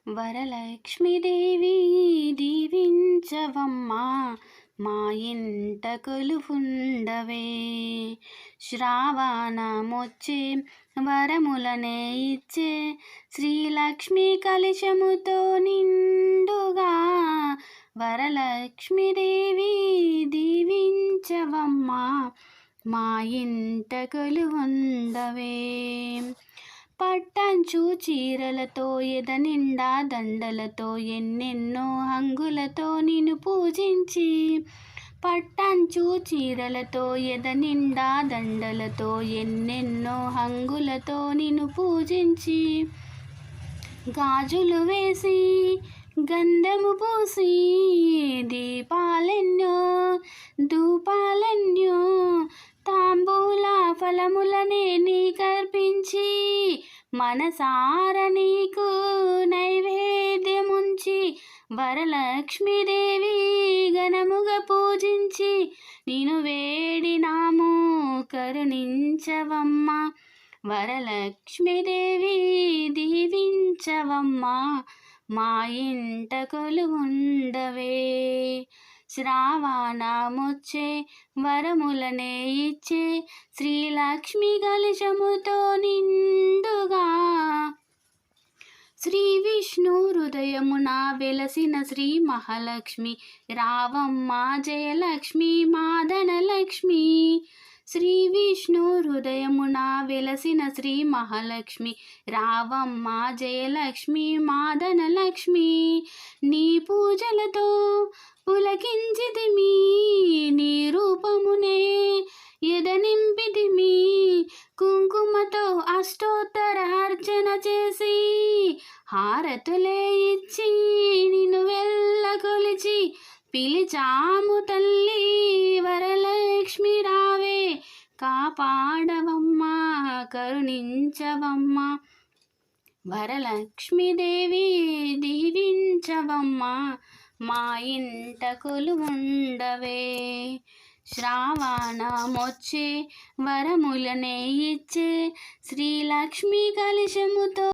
వరలక్ష్మీదేవి దీవించవమ్మా, మా ఇంట కొలువుండవే. శ్రావణమొచ్చే వరములనే ఇచ్చే శ్రీలక్ష్మి కలశముతో నిండుగా, వరలక్ష్మీదేవి దీవించవమ్మా, మా ఇంట కొలువుండవే. పట్టంచు చీరలతో ఎదనిండా దండలతో ఎన్నెన్నో హంగులతో నిన్ను పూజించి, పట్టంచు చీరలతో ఎదనిండా దండలతో ఎన్నెన్నో హంగులతో నిన్ను పూజించి, గాజులు వేసి గంధము పూసి దీపాలెన్నో ధూపాలెన్నో తాంబూల ఫలములనే నీకర్పించి, మనసార నీకు నైవేద్యముంచి, వరలక్ష్మీదేవి ఘనముగా పూజించి నిన్ను వేడినాము కరుణించవమ్మా, వరలక్ష్మీదేవి దీవించవమ్మా, మా ఇంట కొలువుండవే. శ్రావణమొచ్చే వరములనే ఇచ్చే శ్రీలక్ష్మి కలశముతో నిండుగా, శ్రీ విష్ణు హృదయమున వెలసిన శ్రీ మహాలక్ష్మి రావమ్మ జయలక్ష్మి మాదనలక్ష్మి. శ్రీ విష్ణు హృదయమున వెలసిన శ్రీ మహాలక్ష్మి రావమ్మ జయలక్ష్మి మాదనలక్ష్మి. నీ పూజలతో పులకించితిమి, నీ రూపమునే ఎదనింపితిమి, కుంకుమతో అష్టోత్తర అర్చన చేసి హారతులే ఇచ్చి నిన్ను వెళ్ళకొలిచి పిలిచాము తల్లి, వరలక్ష్మి రావే కాపాడవమ్మా కరుణించవమ్మా, వరలక్ష్మీదేవి దీవించవమ్మా, మా ఇంట కొలువుండవే. శ్రావణమొచ్చే వరములనే ఇచ్చే శ్రీలక్ష్మి కలశముతో